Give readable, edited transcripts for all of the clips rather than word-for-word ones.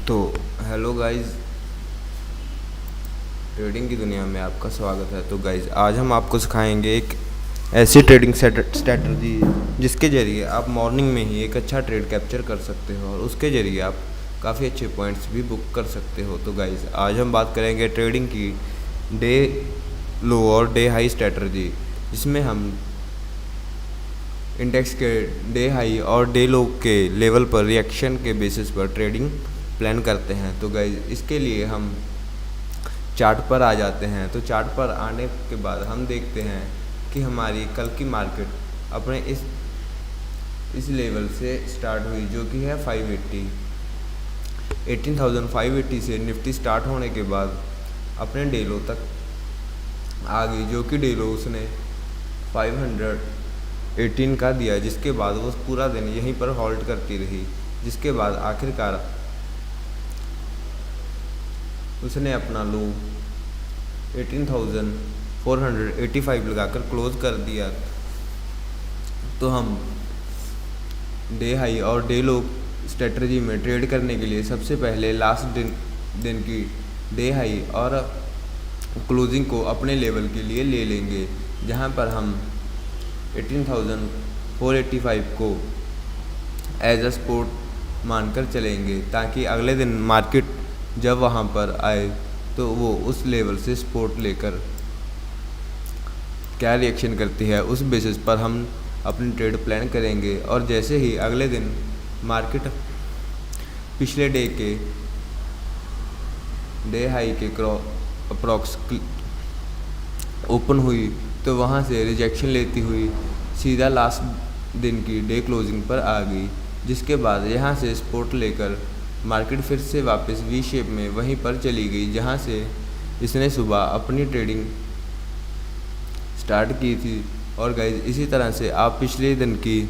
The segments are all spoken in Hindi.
तो हेलो गाइस, ट्रेडिंग की दुनिया में आपका स्वागत है। तो गाइस, आज हम आपको सिखाएंगे एक ऐसी ट्रेडिंग स्ट्रैटेजी जिसके ज़रिए आप मॉर्निंग में ही एक अच्छा ट्रेड कैप्चर कर सकते हो और उसके ज़रिए आप काफ़ी अच्छे पॉइंट्स भी बुक कर सकते हो। तो गाइस, आज हम बात करेंगे ट्रेडिंग की डे लो और डे हाई स्ट्रैटेजी, जिसमें हम इंडेक्स के डे हाई और डे लो के लेवल पर रिएक्शन के बेसिस पर ट्रेडिंग प्लान करते हैं। तो गाइस, इसके लिए हम चार्ट पर आ जाते हैं। तो चार्ट पर आने के बाद हम देखते हैं कि हमारी कल की मार्केट अपने इस लेवल से स्टार्ट हुई, जो कि है 18,580 से निफ्टी स्टार्ट होने के बाद अपने डे लो तक आ गई, जो कि डे लो उसने 518 का दिया, जिसके बाद वो पूरा दिन यहीं पर होल्ड करती रही, जिसके बाद आखिरकार उसने अपना लो 18,485 लगाकर क्लोज कर दिया। तो हम डे हाई और डे लो स्ट्रेटजी में ट्रेड करने के लिए सबसे पहले लास्ट दिन की डे हाई और क्लोजिंग को अपने लेवल के लिए ले लेंगे, जहां पर हम 18,485 को एज अ सपोर्ट मानकर चलेंगे, ताकि अगले दिन मार्केट जब वहां पर आए तो वो उस लेवल से सपोर्ट लेकर क्या रिएक्शन करती है उस बेसिस पर हम अपनी ट्रेड प्लान करेंगे। और जैसे ही अगले दिन मार्केट पिछले डे हाई के अप्रॉक्स ओपन हुई, तो वहां से रिजेक्शन लेती हुई सीधा लास्ट दिन की डे क्लोजिंग पर आ गई, जिसके बाद यहां से सपोर्ट लेकर मार्केट फिर से वापस वी शेप में वहीं पर चली गई, जहां से इसने सुबह अपनी ट्रेडिंग स्टार्ट की थी। और गाइज, इसी तरह से आप पिछले दिन की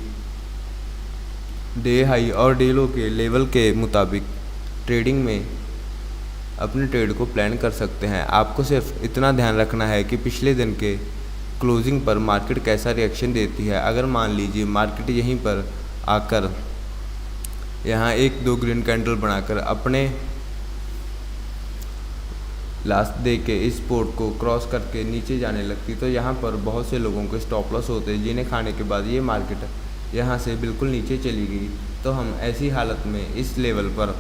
डे हाई और डे लो के लेवल के मुताबिक ट्रेडिंग में अपने ट्रेड को प्लान कर सकते हैं। आपको सिर्फ इतना ध्यान रखना है कि पिछले दिन के क्लोजिंग पर मार्केट कैसा रिएक्शन देती है। अगर मान लीजिए मार्केट यहीं पर आकर यहाँ एक दो ग्रीन कैंडल बनाकर अपने लास्ट डे के इस सपोर्ट को क्रॉस करके नीचे जाने लगती, तो यहाँ पर बहुत से लोगों के स्टॉप लॉस होते हैं, जिन्हें खाने के बाद ये मार्केट यहाँ से बिल्कुल नीचे चली गई। तो हम ऐसी हालत में इस लेवल पर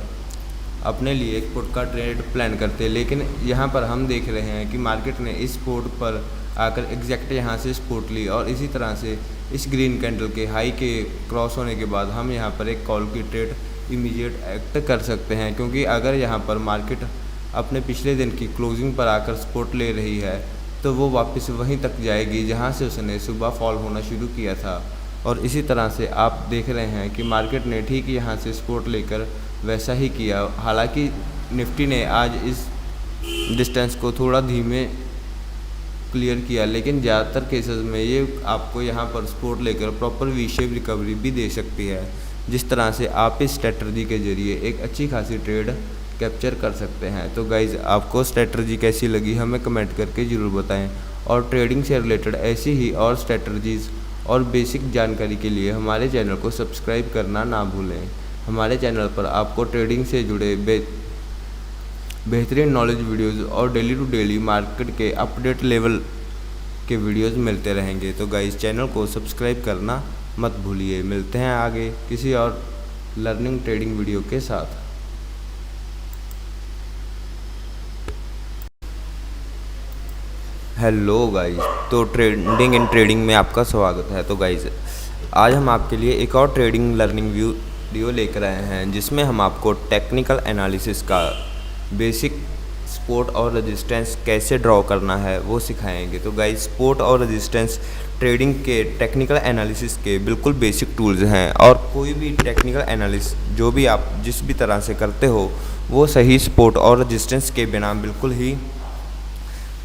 अपने लिए एक पुट का ट्रेड प्लान करते हैं, लेकिन यहाँ पर हम देख रहे हैं कि मार्केट ने इस सपोर्ट पर आकर एग्जैक्ट यहाँ से सपोर्ट ली, और इसी तरह से इस ग्रीन कैंडल के हाई के क्रॉस होने के बाद हम यहाँ पर एक कॉल की ट्रेड इमीडिएट एक्ट कर सकते हैं, क्योंकि अगर यहाँ पर मार्केट अपने पिछले दिन की क्लोजिंग पर आकर सपोर्ट ले रही है तो वो वापस वहीं तक जाएगी जहाँ से उसने सुबह फॉल होना शुरू किया था। और इसी तरह से आप देख रहे हैं कि मार्केट ने ठीक यहाँ से सपोर्ट लेकर वैसा ही किया। हालांकि निफ्टी ने आज इस डिस्टेंस को थोड़ा धीमे क्लियर किया, लेकिन ज़्यादातर केसेस में ये आपको यहाँ पर सपोर्ट लेकर प्रॉपर वी शेप रिकवरी भी दे सकती है, जिस तरह से आप इस स्ट्रैटेजी के ज़रिए एक अच्छी खासी ट्रेड कैप्चर कर सकते हैं। तो गाइज़, आपको स्ट्रैटेजी कैसी लगी हमें कमेंट करके ज़रूर बताएं, और ट्रेडिंग से रिलेटेड ऐसी ही और स्ट्रैटेजीज़ और बेसिक जानकारी के लिए हमारे चैनल को सब्सक्राइब करना ना भूलें। हमारे चैनल पर आपको ट्रेडिंग से जुड़े बेहतरीन नॉलेज वीडियोज़ और डेली टू डेली मार्केट के अपडेट लेवल के वीडियोज़ मिलते रहेंगे। तो गाइज़, चैनल को सब्सक्राइब करना मत भूलिए। मिलते हैं आगे किसी और लर्निंग ट्रेडिंग वीडियो के साथ। हेलो गाइस, तो ट्रेडिंग इन ट्रेडिंग में आपका स्वागत है। तो गाइस, आज हम आपके लिए एक और ट्रेडिंग लर्निंग वीडियो लेकर आए हैं, जिसमें हम आपको टेक्निकल एनालिसिस का बेसिक सपोर्ट और रेजिस्टेंस कैसे ड्रॉ करना है वो सिखाएंगे। तो गाइस, सपोर्ट और रेजिस्टेंस ट्रेडिंग के टेक्निकल एनालिसिस के बिल्कुल बेसिक टूल्स हैं, और कोई भी टेक्निकल एनालिसिस जो भी आप जिस भी तरह से करते हो वो सही सपोर्ट और रेजिस्टेंस के बिना बिल्कुल ही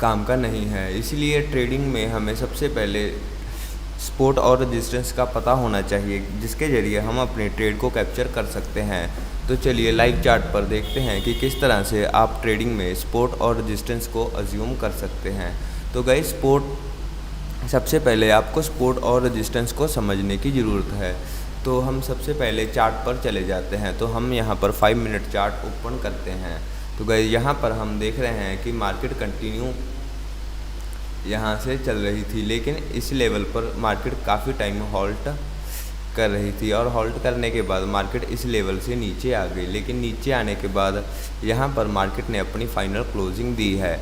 काम का नहीं है। इसलिए ट्रेडिंग में हमें सबसे पहले सपोर्ट और रेजिस्टेंस का पता होना चाहिए, जिसके ज़रिए हम अपने ट्रेड को कैप्चर कर सकते हैं। तो चलिए लाइव चार्ट पर देखते हैं कि किस तरह से आप ट्रेडिंग में सपोर्ट और रेजिस्टेंस को अज्यूम कर सकते हैं। तो गाइस, सबसे पहले आपको सपोर्ट और रेजिस्टेंस को समझने की ज़रूरत है। तो हम सबसे पहले चार्ट पर चले जाते हैं। तो हम यहाँ पर 5 मिनट चार्ट ओपन करते हैं। तो गाइस यहाँ पर हम देख रहे हैं कि मार्केट कंटिन्यू यहाँ से चल रही थी, लेकिन इस लेवल पर मार्केट काफ़ी टाइम हॉल्ट कर रही थी और हॉल्ट करने के बाद मार्केट इस लेवल से नीचे आ गई। लेकिन नीचे आने के बाद यहाँ पर मार्केट ने अपनी फाइनल क्लोजिंग दी है।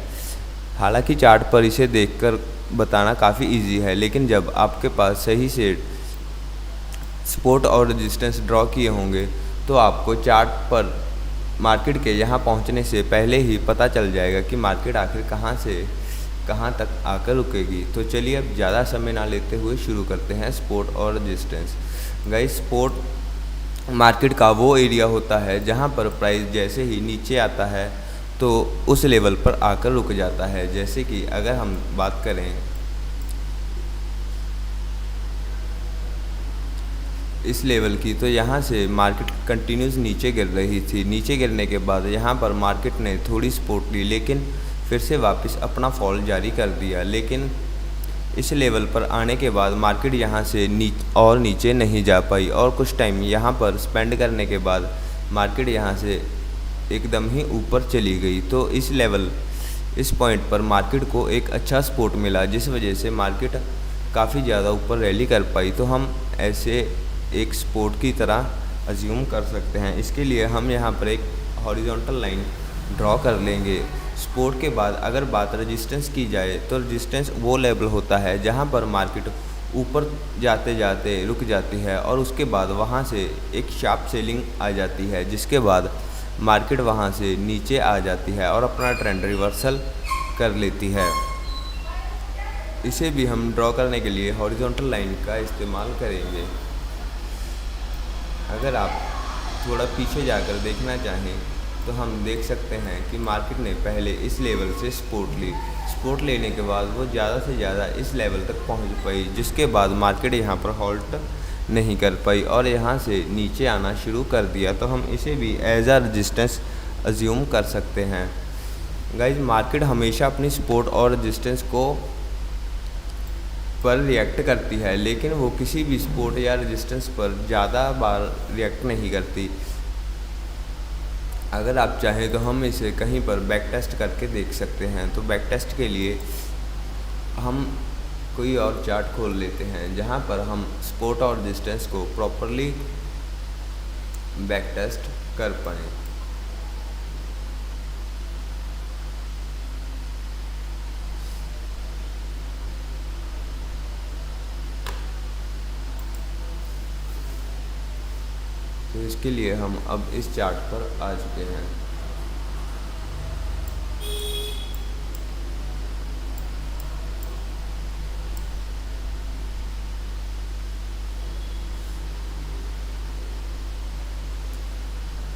हालांकि चार्ट पर इसे देखकर बताना काफ़ी इजी है, लेकिन जब आपके पास सही से सपोर्ट और रेजिस्टेंस ड्रॉ किए होंगे तो आपको चार्ट पर मार्केट के यहाँ पहुँचने से पहले ही पता चल जाएगा कि मार्केट आखिर कहाँ से कहाँ तक आकर रुकेगी। तो चलिए अब ज़्यादा समय ना लेते हुए शुरू करते हैं सपोर्ट और रेजिस्टेंस। गाइस, सपोर्ट मार्केट का वो एरिया होता है जहाँ पर प्राइस जैसे ही नीचे आता है तो उस लेवल पर आकर रुक जाता है। जैसे कि अगर हम बात करें इस लेवल की, तो यहाँ से मार्केट कंटिन्यूस नीचे गिर रही थी। नीचे गिरने के बाद यहाँ पर मार्केट ने थोड़ी सपोर्ट ली, लेकिन फिर से वापस अपना फॉल जारी कर दिया। लेकिन इस लेवल पर आने के बाद मार्केट यहाँ से नीचे नहीं जा पाई और कुछ टाइम यहाँ पर स्पेंड करने के बाद मार्केट यहाँ से एकदम ही ऊपर चली गई। तो इस पॉइंट पर मार्केट को एक अच्छा सपोर्ट मिला, जिस वजह से मार्केट काफ़ी ज़्यादा ऊपर रैली कर पाई। तो हम ऐसे एक सपोर्ट की तरह अज्यूम कर सकते हैं। इसके लिए हम यहाँ पर एक हॉरिजॉन्टल लाइन ड्रॉ कर लेंगे। सपोर्ट के बाद अगर बात रेजिस्टेंस की जाए तो रेजिस्टेंस वो लेवल होता है जहाँ पर मार्केट ऊपर जाते जाते रुक जाती है और उसके बाद वहाँ से एक शार्प सेलिंग आ जाती है, जिसके बाद मार्केट वहाँ से नीचे आ जाती है और अपना ट्रेंड रिवर्सल कर लेती है। इसे भी हम ड्रॉ करने के लिए हॉरिजॉन्टल लाइन का इस्तेमाल करेंगे। अगर आप थोड़ा पीछे जाकर देखना चाहें तो हम देख सकते हैं कि मार्केट ने पहले इस लेवल से सपोर्ट लेने के बाद वो ज़्यादा से ज़्यादा इस लेवल तक पहुंच पाई, जिसके बाद मार्केट यहाँ पर हॉल्ट नहीं कर पाई और यहाँ से नीचे आना शुरू कर दिया। तो हम इसे भी एज आ रेजिस्टेंस अज्यूम कर सकते हैं। गाइज, मार्केट हमेशा अपनी सपोर्ट और रेजिस्टेंस को पर रिएक्ट करती है, लेकिन वो किसी भी सपोर्ट या रेजिस्टेंस पर ज़्यादा बार रिएक्ट नहीं करती। अगर आप चाहें तो हम इसे कहीं पर बैक टेस्ट करके देख सकते हैं। तो बैक टेस्ट के लिए हम कोई और चार्ट खोल लेते हैं जहां पर हम सपोर्ट और रेजिस्टेंस को प्रॉपरली बैक टेस्ट कर पाएँ। तो इसके लिए हम अब इस चार्ट पर आ चुके हैं।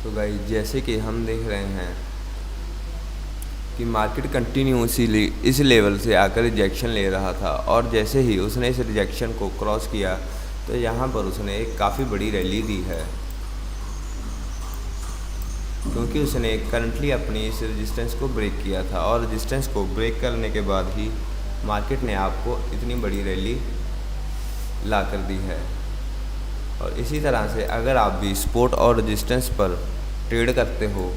तो गाइस, जैसे कि हम देख रहे हैं कि मार्केट कंटिन्यूसली इस लेवल से आकर रिजेक्शन ले रहा था और जैसे ही उसने इस रिजेक्शन को क्रॉस किया तो यहाँ पर उसने एक काफ़ी बड़ी रैली दी है, क्योंकि उसने करंटली अपनी इस रेजिस्टेंस को ब्रेक किया था और रेजिस्टेंस को ब्रेक करने के बाद ही मार्केट ने आपको इतनी बड़ी रैली ला कर दी है। और इसी तरह से अगर आप भी सपोर्ट और रेजिस्टेंस पर ट्रेड करते हो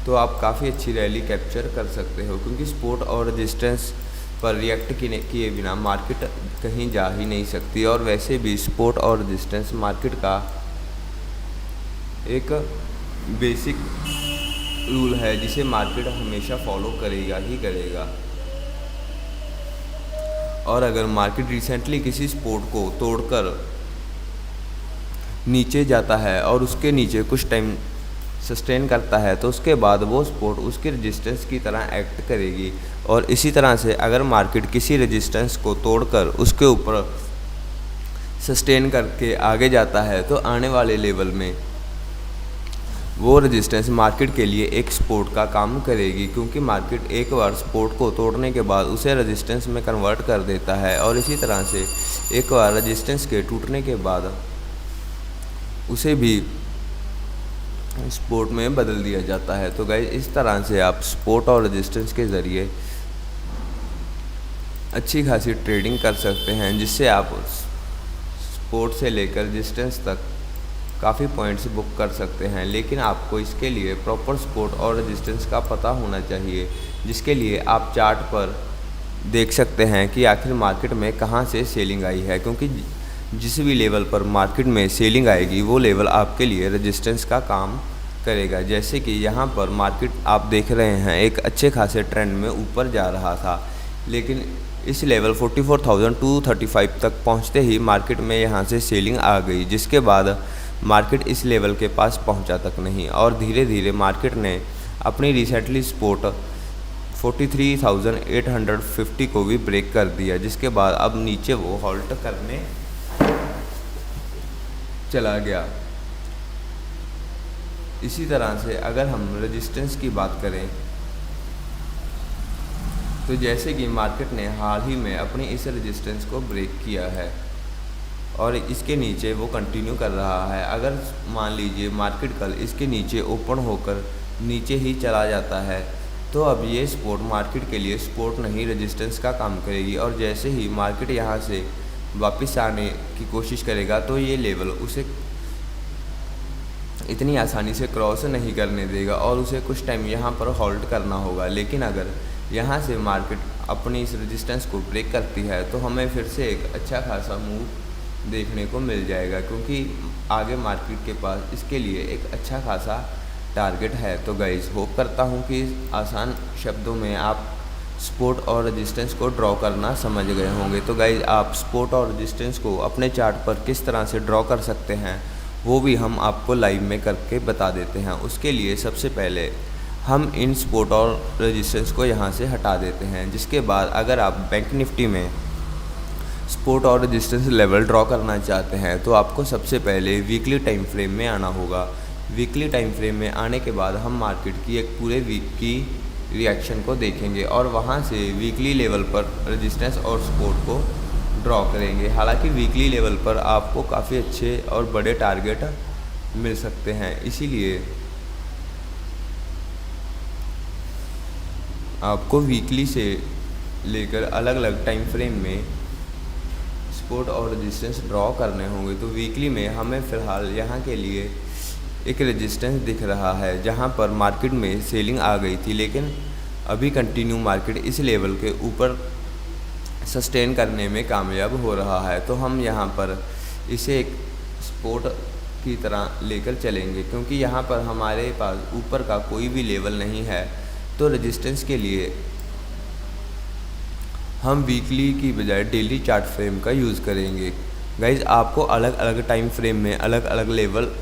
तो आप काफ़ी अच्छी रैली कैप्चर कर सकते हो, क्योंकि सपोर्ट और रेजिस्टेंस पर रिएक्ट किए बिना मार्केट कहीं जा ही नहीं सकती। और वैसे भी सपोर्ट और रेजिस्टेंस मार्केट का एक बेसिक रूल है जिसे मार्केट हमेशा फॉलो करेगा ही करेगा। और अगर मार्केट रिसेंटली किसी सपोर्ट को तोड़कर नीचे जाता है और उसके नीचे कुछ टाइम सस्टेन करता है तो उसके बाद वो सपोर्ट उसकी रेजिस्टेंस की तरह एक्ट करेगी। और इसी तरह से अगर मार्केट किसी रेजिस्टेंस को तोड़कर उसके ऊपर सस्टेन करके आगे जाता है तो आने वाले लेवल में वो रेजिस्टेंस मार्केट के लिए एक सपोर्ट का काम करेगी, क्योंकि मार्केट एक बार सपोर्ट को तोड़ने के बाद उसे रेजिस्टेंस में कन्वर्ट कर देता है और इसी तरह से एक बार रेजिस्टेंस के टूटने के बाद उसे भी सपोर्ट में बदल दिया जाता है। तो गाइस, इस तरह से आप सपोर्ट और रेजिस्टेंस के ज़रिए अच्छी खासी ट्रेडिंग कर सकते हैं, जिससे आप स्पोर्ट से लेकर डिस्टेंस तक काफ़ी पॉइंट्स बुक कर सकते हैं, लेकिन आपको इसके लिए प्रॉपर स्पोर्ट और रेजिस्टेंस का पता होना चाहिए, जिसके लिए आप चार्ट पर देख सकते हैं कि आखिर मार्केट में कहां से सेलिंग आई है, क्योंकि जिस भी लेवल पर मार्केट में सेलिंग आएगी वो लेवल आपके लिए रेजिस्टेंस का काम करेगा। जैसे कि यहां पर मार्केट आप देख रहे हैं एक अच्छे खासे ट्रेंड में ऊपर जा रहा था, लेकिन इस लेवल 44,235 तक पहुंचते ही मार्केट में यहां से सेलिंग आ गई, जिसके बाद मार्केट इस लेवल के पास पहुंचा तक नहीं और धीरे धीरे मार्केट ने अपनी रिसेंटली सपोर्ट 43,850 को भी ब्रेक कर दिया, जिसके बाद अब नीचे वो हॉल्ट करने चला गया। इसी तरह से अगर हम रेजिस्टेंस की बात करें तो जैसे कि मार्केट ने हाल ही में अपनी इस रेजिस्टेंस को ब्रेक किया है और इसके नीचे वो कंटिन्यू कर रहा है। अगर मान लीजिए मार्केट कल इसके नीचे ओपन होकर नीचे ही चला जाता है तो अब ये सपोर्ट मार्केट के लिए सपोर्ट नहीं रेजिस्टेंस का काम करेगी, और जैसे ही मार्केट यहाँ से वापस आने की कोशिश करेगा तो ये लेवल उसे इतनी आसानी से क्रॉस नहीं करने देगा और उसे कुछ टाइम यहाँ पर होल्ड करना होगा। लेकिन अगर यहाँ से मार्केट अपनी इस रेजिस्टेंस को ब्रेक करती है तो हमें फिर से एक अच्छा खासा मूव देखने को मिल जाएगा, क्योंकि आगे मार्केट के पास इसके लिए एक अच्छा खासा टारगेट है। तो गाइस होप करता हूँ कि आसान शब्दों में आप सपोर्ट और रेजिस्टेंस को ड्रॉ करना समझ गए होंगे। तो गाइस आप सपोर्ट और रेजिस्टेंस को अपने चार्ट पर किस तरह से ड्रॉ कर सकते हैं वो भी हम आपको लाइव में करके बता देते हैं। उसके लिए सबसे पहले हम इन सपोर्ट और रेजिस्टेंस को यहाँ से हटा देते हैं, जिसके बाद अगर आप बैंक निफ्टी में सपोर्ट और रेजिस्टेंस लेवल ड्रॉ करना चाहते हैं तो आपको सबसे पहले वीकली टाइम फ्रेम में आना होगा। वीकली टाइम फ्रेम में आने के बाद हम मार्केट की एक पूरे वीक की रिएक्शन को देखेंगे और वहाँ से वीकली लेवल पर रेजिस्टेंस और सपोर्ट को ड्रॉ करेंगे। हालांकि वीकली लेवल पर आपको काफ़ी अच्छे और बड़े टारगेट मिल सकते हैं, इसीलिए आपको वीकली से लेकर अलग अलग टाइम फ्रेम में सपोर्ट और रेजिस्टेंस ड्रॉ करने होंगे। तो वीकली में हमें फ़िलहाल यहाँ के लिए एक रेजिस्टेंस दिख रहा है जहाँ पर मार्केट में सेलिंग आ गई थी, लेकिन अभी कंटिन्यू मार्केट इस लेवल के ऊपर सस्टेन करने में कामयाब हो रहा है। तो हम यहाँ पर इसे एक सपोर्ट की तरह लेकर चलेंगे, क्योंकि यहाँ पर हमारे पास ऊपर का कोई भी लेवल नहीं है। तो रेजिस्टेंस के लिए हम वीकली की बजाय डेली चार्ट फ्रेम का यूज़ करेंगे। गाइज आपको अलग अलग टाइम फ्रेम में अलग अलग लेवल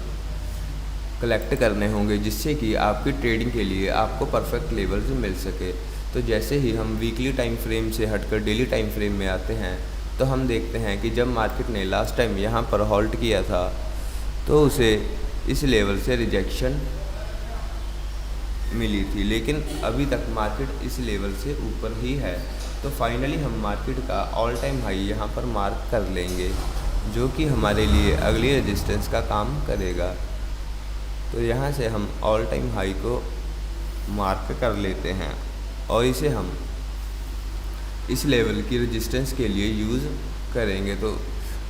कलेक्ट करने होंगे, जिससे कि आपकी ट्रेडिंग के लिए आपको परफेक्ट लेवल्स मिल सके। तो जैसे ही हम वीकली टाइम फ्रेम से hटकर डेली टाइम फ्रेम में आते हैं तो हम देखते हैं कि जब मार्केट ने लास्ट टाइम यहाँ पर हॉल्ट किया था तो उसे इस लेवल से रिजेक्शन मिली थी, लेकिन अभी तक मार्केट इस लेवल से ऊपर ही है। तो फाइनली हम मार्केट का ऑल टाइम हाई यहाँ पर मार्क कर लेंगे, जो कि हमारे लिए अगली रेजिस्टेंस का काम करेगा। तो यहाँ से हम ऑल टाइम हाई को मार्क कर लेते हैं और इसे हम इस लेवल की रेजिस्टेंस के लिए यूज़ करेंगे। तो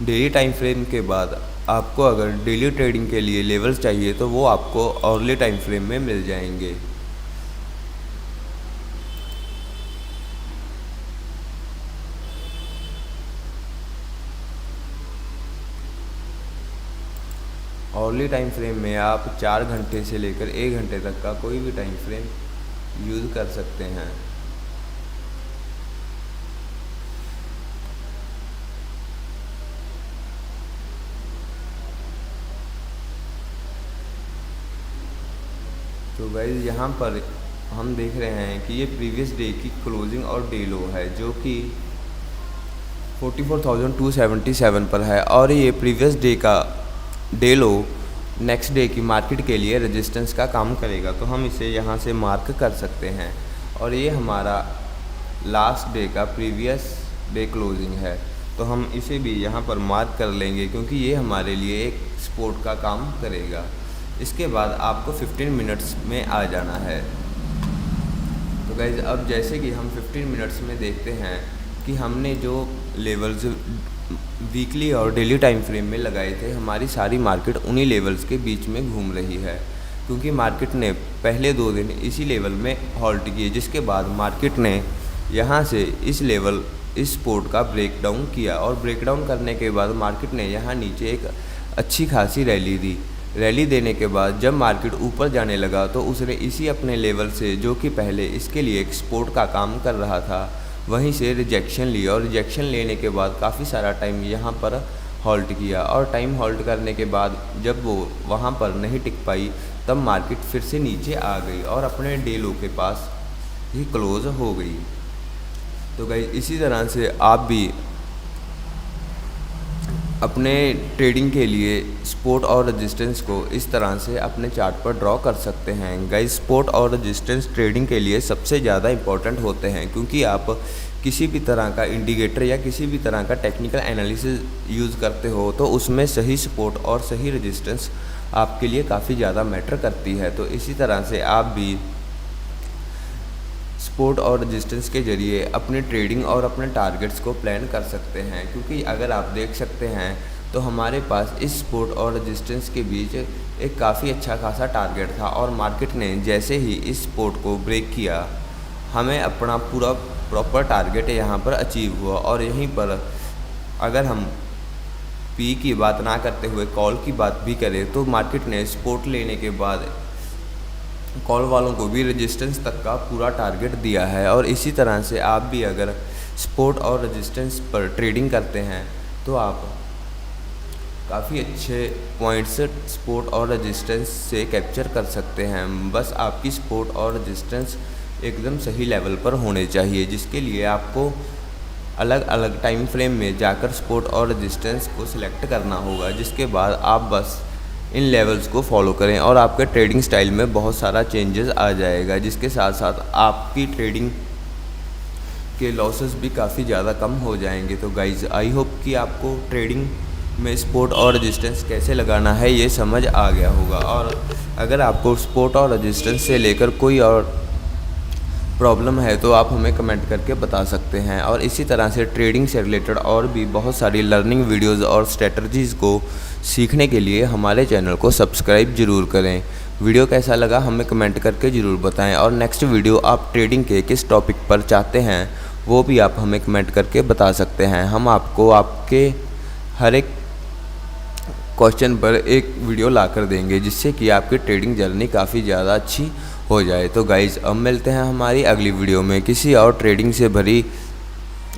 डेली टाइम फ्रेम के बाद आपको अगर डेली ट्रेडिंग के लिए लेवल्स चाहिए तो वो आपको अर्ली टाइम फ्रेम में मिल जाएंगे। अर्ली टाइम फ्रेम में आप 4 घंटे से लेकर 1 घंटे तक का कोई भी टाइम फ्रेम यूज़ कर सकते हैं। तो गाइस यहाँ पर हम देख रहे हैं कि ये प्रीवियस डे की क्लोजिंग और डे लो है, जो कि 44,277 पर है, और ये प्रीवियस डे का डे लो नेक्स्ट डे की मार्केट के लिए रेजिस्टेंस का काम करेगा। तो हम इसे यहाँ से मार्क कर सकते हैं और ये हमारा लास्ट डे का प्रीवियस डे क्लोजिंग है। तो हम इसे भी यहाँ पर मार्क कर लेंगे, क्योंकि ये हमारे लिए एक सपोर्ट का काम करेगा। इसके बाद आपको 15 मिनट्स में आ जाना है। तो गाइज अब जैसे कि हम 15 मिनट्स में देखते हैं कि हमने जो लेवल्स वीकली और डेली टाइम फ्रेम में लगाए थे, हमारी सारी मार्केट उन्हीं लेवल्स के बीच में घूम रही है, क्योंकि मार्केट ने पहले 2 दिन इसी लेवल में हॉल्ट किए, जिसके बाद मार्केट ने यहाँ से इस सपोर्ट का ब्रेकडाउन किया और ब्रेकडाउन करने के बाद मार्केट ने यहाँ नीचे एक अच्छी खासी रैली दी। रैली देने के बाद जब मार्केट ऊपर जाने लगा तो उसने इसी अपने लेवल से, जो कि पहले इसके लिए एक सपोर्ट का काम कर रहा था, वहीं से रिजेक्शन लिया और रिजेक्शन लेने के बाद काफ़ी सारा टाइम यहाँ पर हॉल्ट किया और टाइम हॉल्ट करने के बाद जब वो वहाँ पर नहीं टिक पाई तब मार्केट फिर से नीचे आ गई और अपने डे लो के पास ही क्लोज हो गई। तो गाइस इसी तरह से आप भी अपने ट्रेडिंग के लिए सपोर्ट और रेजिस्टेंस को इस तरह से अपने चार्ट पर ड्रॉ कर सकते हैं। गाइस सपोर्ट और रेजिस्टेंस ट्रेडिंग के लिए सबसे ज़्यादा इंपॉर्टेंट होते हैं, क्योंकि आप किसी भी तरह का इंडिकेटर या किसी भी तरह का टेक्निकल एनालिसिस यूज़ करते हो तो उसमें सही सपोर्ट और सही रेजिस्टेंस आपके लिए काफ़ी ज़्यादा मैटर करती है। तो इसी तरह से आप भी सपोर्ट और रेजिस्टेंस के ज़रिए अपने ट्रेडिंग और अपने टारगेट्स को प्लान कर सकते हैं, क्योंकि अगर आप देख सकते हैं तो हमारे पास इस सपोर्ट और रेजिस्टेंस के बीच एक काफ़ी अच्छा खासा टारगेट था और मार्केट ने जैसे ही इस सपोर्ट को ब्रेक किया हमें अपना पूरा प्रॉपर टारगेट यहाँ पर अचीव हुआ। और यहीं पर अगर हम पी की बात ना करते हुए कॉल की बात भी करें तो मार्केट ने सपोर्ट लेने के बाद कॉल वालों को भी रेजिस्टेंस तक का पूरा टारगेट दिया है। और इसी तरह से आप भी अगर सपोर्ट और रेजिस्टेंस पर ट्रेडिंग करते हैं तो आप काफ़ी अच्छे पॉइंट्स सपोर्ट और रेजिस्टेंस से कैप्चर कर सकते हैं। बस आपकी सपोर्ट और रेजिस्टेंस एकदम सही लेवल पर होने चाहिए, जिसके लिए आपको अलग अलग टाइम फ्रेम में जाकर सपोर्ट और रेजिस्टेंस को सिलेक्ट करना होगा, जिसके बाद आप बस इन लेवल्स को फॉलो करें और आपके ट्रेडिंग स्टाइल में बहुत सारा चेंजेस आ जाएगा, जिसके साथ साथ आपकी ट्रेडिंग के लॉसेस भी काफ़ी ज़्यादा कम हो जाएंगे। तो गाइज़ आई होप कि आपको ट्रेडिंग में सपोर्ट और रेजिस्टेंस कैसे लगाना है ये समझ आ गया होगा। और अगर आपको सपोर्ट और रेजिस्टेंस से लेकर कोई और प्रॉब्लम है तो आप हमें कमेंट करके बता सकते हैं। और इसी तरह से ट्रेडिंग से रिलेटेड और भी बहुत सारी लर्निंग वीडियोस और स्ट्रेटजीज़ को सीखने के लिए हमारे चैनल को सब्सक्राइब ज़रूर करें। वीडियो कैसा लगा हमें कमेंट करके ज़रूर बताएं और नेक्स्ट वीडियो आप ट्रेडिंग के किस टॉपिक पर चाहते हैं वो भी आप हमें कमेंट करके बता सकते हैं। हम आपको आपके हर एक क्वेश्चन पर एक वीडियो ला कर देंगे, जिससे कि आपकी ट्रेडिंग जर्नी काफ़ी ज़्यादा अच्छी हो जाए। तो गाइज़ अब मिलते हैं हमारी अगली वीडियो में किसी और ट्रेडिंग से भरी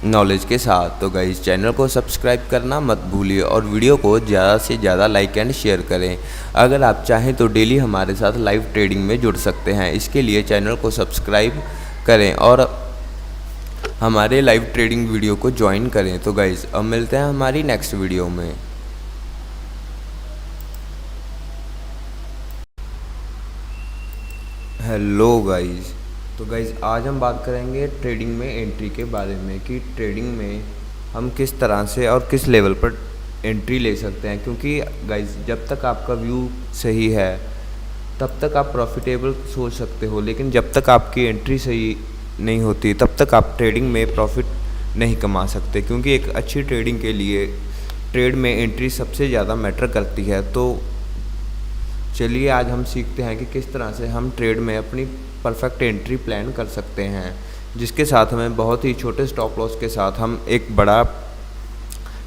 नॉलेज के साथ। तो गाइज़ चैनल को सब्सक्राइब करना मत भूलिए और वीडियो को ज़्यादा से ज़्यादा लाइक एंड शेयर करें। अगर आप चाहें तो डेली हमारे साथ लाइव ट्रेडिंग में जुड़ सकते हैं। इसके लिए चैनल को सब्सक्राइब करें और हमारे लाइव ट्रेडिंग वीडियो को ज्वाइन करें। तो गाइज़ अब मिलते हैं हमारी नेक्स्ट वीडियो में। हेलो गाइज़, तो गाइज़ आज हम बात करेंगे ट्रेडिंग में एंट्री के बारे में कि ट्रेडिंग में हम किस तरह से और किस लेवल पर एंट्री ले सकते हैं। क्योंकि गाइज़ जब तक आपका व्यू सही है तब तक आप प्रॉफिटेबल सोच सकते हो, लेकिन जब तक आपकी एंट्री सही नहीं होती तब तक आप ट्रेडिंग में प्रॉफिट नहीं कमा सकते। क्योंकि एक अच्छी ट्रेडिंग के लिए ट्रेड में एंट्री सबसे ज़्यादा मैटर करती है। तो चलिए आज हम सीखते हैं कि किस तरह से हम ट्रेड में अपनी परफेक्ट एंट्री प्लान कर सकते हैं, जिसके साथ हमें बहुत ही छोटे स्टॉप लॉस के साथ हम एक बड़ा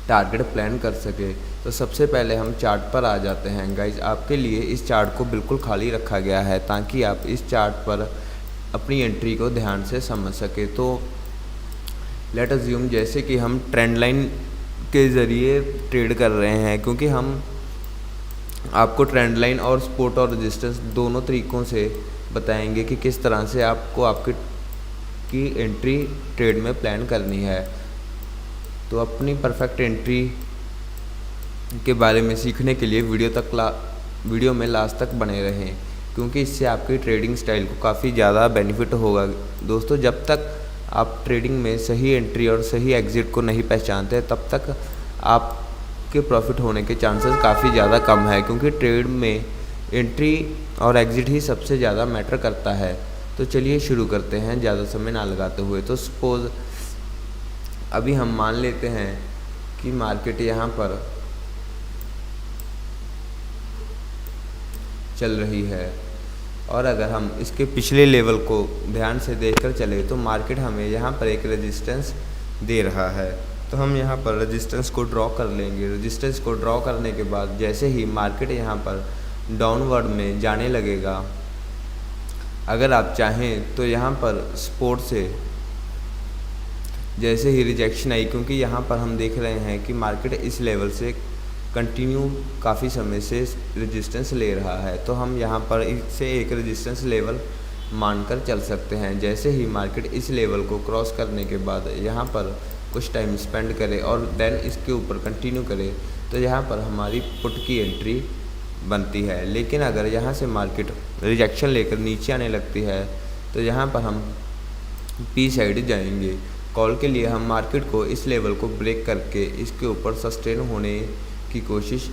टारगेट प्लान कर सके। तो सबसे पहले हम चार्ट पर आ जाते हैं। गाइज आपके लिए इस चार्ट को बिल्कुल खाली रखा गया है ताकि आप इस चार्ट पर अपनी एंट्री को ध्यान से समझ सके। तो लेट अज्यूम जैसे कि हम ट्रेंड लाइन के ज़रिए ट्रेड कर रहे हैं, क्योंकि हम आपको ट्रेंड लाइन और सपोर्ट और रेजिस्टेंस दोनों तरीक़ों से बताएंगे कि किस तरह से आपको आपकी एंट्री ट्रेड में प्लान करनी है। तो अपनी परफेक्ट एंट्री के बारे में सीखने के लिए वीडियो में लास्ट तक बने रहें, क्योंकि इससे आपकी ट्रेडिंग स्टाइल को काफ़ी ज़्यादा बेनिफिट होगा। दोस्तों जब तक आप ट्रेडिंग में सही एंट्री और सही एग्ज़िट को नहीं पहचानते तब तक आप के प्रॉफिट होने के चांसेस काफ़ी ज़्यादा कम है, क्योंकि ट्रेड में एंट्री और एग्ज़िट ही सबसे ज़्यादा मैटर करता है। तो चलिए शुरू करते हैं ज़्यादा समय ना लगाते हुए। तो सपोज़ अभी हम मान लेते हैं कि मार्केट यहाँ पर चल रही है, और अगर हम इसके पिछले लेवल को ध्यान से देखकर चले तो मार्केट हमें यहाँ पर एक रेजिस्टेंस दे रहा है। तो हम यहाँ पर रेजिस्टेंस को ड्रॉ कर लेंगे। रेजिस्टेंस को ड्रॉ करने के बाद जैसे ही मार्केट यहाँ पर डाउनवर्ड में जाने लगेगा, अगर आप चाहें तो यहाँ पर सपोर्ट से जैसे ही रिजेक्शन आई, क्योंकि यहाँ पर हम देख रहे हैं कि मार्केट इस लेवल से कंटिन्यू काफ़ी समय से रेजिस्टेंस ले रहा है, तो हम यहाँ पर इसे एक रेजिस्टेंस लेवल मानकर चल सकते हैं। जैसे ही मार्केट इस लेवल को क्रॉस करने के बाद यहाँ पर कुछ टाइम स्पेंड करे और देन इसके ऊपर कंटिन्यू करे, तो यहाँ पर हमारी पुट की एंट्री बनती है। लेकिन अगर यहाँ से मार्केट रिजेक्शन लेकर नीचे आने लगती है तो यहाँ पर हम पी साइड जाएंगे। कॉल के लिए हम मार्केट को इस लेवल को ब्रेक करके इसके ऊपर सस्टेन होने की कोशिश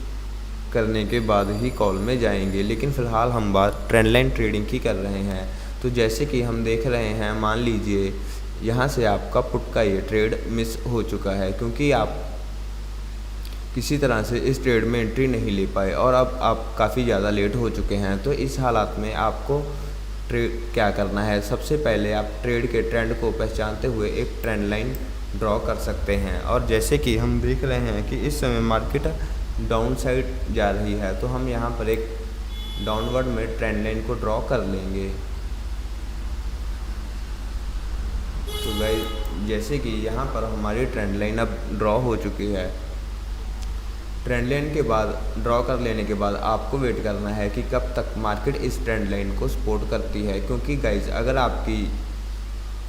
करने के बाद ही कॉल में जाएंगे। लेकिन फ़िलहाल हम बात ट्रेंड लाइन ट्रेडिंग की कर रहे हैं। तो जैसे कि हम देख रहे हैं, मान लीजिए यहाँ से आपका पुट का ये ट्रेड मिस हो चुका है, क्योंकि आप किसी तरह से इस ट्रेड में एंट्री नहीं ले पाए और अब आप काफ़ी ज़्यादा लेट हो चुके हैं। तो इस हालात में आपको ट्रेड क्या करना है, सबसे पहले आप ट्रेड के ट्रेंड को पहचानते हुए एक ट्रेंड लाइन ड्रॉ कर सकते हैं। और जैसे कि हम देख रहे हैं कि इस समय मार्केट डाउन साइड जा रही है, तो हम यहाँ पर एक डाउनवर्ड में ट्रेंड लाइन को ड्रॉ कर लेंगे। तो गाइस, जैसे कि यहाँ पर हमारी ट्रेंड लाइन अब ड्रॉ हो चुकी है। ट्रेंड लाइन के बाद ड्रॉ कर लेने के बाद आपको वेट करना है कि कब तक मार्केट इस ट्रेंड लाइन को सपोर्ट करती है, क्योंकि गाइस अगर आपकी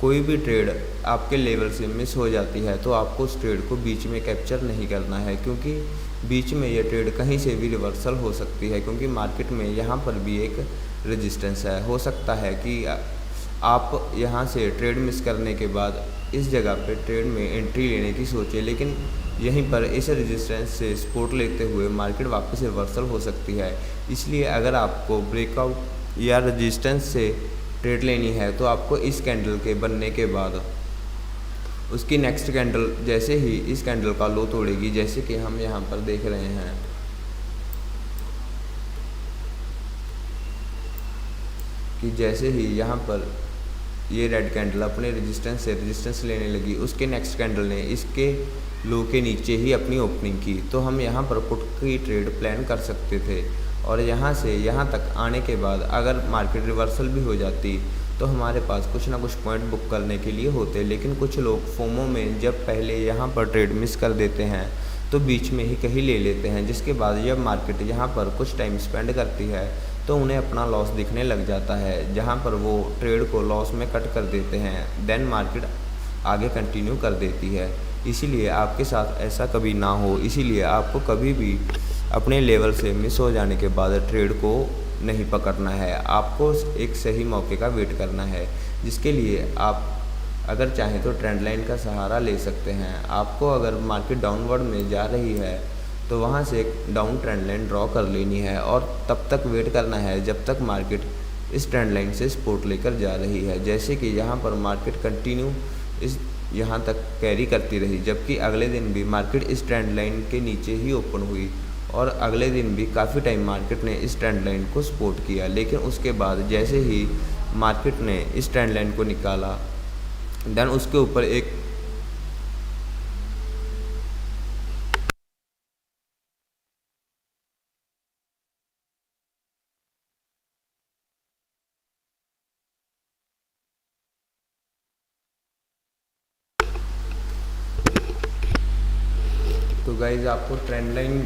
कोई भी ट्रेड आपके लेवल से मिस हो जाती है तो आपको उस ट्रेड को बीच में कैप्चर नहीं करना है, क्योंकि बीच में ये ट्रेड कहीं से भी रिवर्सल हो सकती है। क्योंकि मार्केट में यहाँ पर भी एक रेजिस्टेंस है। हो सकता है कि आप यहाँ से ट्रेड मिस करने के बाद इस जगह पे ट्रेड में एंट्री लेने की सोचें, लेकिन यहीं पर इस रेजिस्टेंस से सपोर्ट लेते हुए मार्केट वापस रिवर्सल हो सकती है। इसलिए अगर आपको ब्रेकआउट या रेजिस्टेंस से ट्रेड लेनी है तो आपको इस कैंडल के बनने के बाद उसकी नेक्स्ट कैंडल जैसे ही इस कैंडल का लो तोड़ेगी, जैसे कि हम यहाँ पर देख रहे हैं कि जैसे ही यहाँ पर ये रेड कैंडल अपने रेजिस्टेंस से रेजिस्टेंस लेने लगी, उसके नेक्स्ट कैंडल ने इसके लो के नीचे ही अपनी ओपनिंग की, तो हम यहाँ पर पुट की ट्रेड प्लान कर सकते थे। और यहाँ से यहाँ तक आने के बाद अगर मार्केट रिवर्सल भी हो जाती तो हमारे पास कुछ ना कुछ पॉइंट बुक करने के लिए होते। लेकिन कुछ लोग फोमो में जब पहले यहाँ पर ट्रेड मिस कर देते हैं तो बीच में ही कहीं ले लेते हैं, जिसके बाद जब मार्केट यहाँ पर कुछ टाइम स्पेंड करती है तो उन्हें अपना लॉस दिखने लग जाता है, जहाँ पर वो ट्रेड को लॉस में कट कर देते हैं। देन मार्केट आगे कंटिन्यू कर देती है। इसीलिए आपके साथ ऐसा कभी ना हो, इसीलिए आपको कभी भी अपने लेवल से मिस हो जाने के बाद ट्रेड को नहीं पकड़ना है। आपको एक सही मौके का वेट करना है, जिसके लिए आप अगर चाहें तो ट्रेंड लाइन का सहारा ले सकते हैं। आपको अगर मार्केट डाउनवर्ड में जा रही है तो वहाँ से एक डाउन ट्रेंड लाइन ड्रॉ कर लेनी है और तब तक वेट करना है जब तक मार्केट इस ट्रेंड लाइन से सपोर्ट लेकर जा रही है। जैसे कि यहाँ पर मार्केट कंटिन्यू इस यहाँ तक कैरी करती रही, जबकि अगले दिन भी मार्केट इस ट्रेंड लाइन के नीचे ही ओपन हुई और अगले दिन भी काफ़ी टाइम मार्केट ने इस ट्रेंड लाइन को सपोर्ट किया। लेकिन उसके बाद जैसे ही मार्केट ने इस ट्रेंड लाइन को निकाला, देन उसके ऊपर एक तो गाइज आपको ट्रेंड लाइन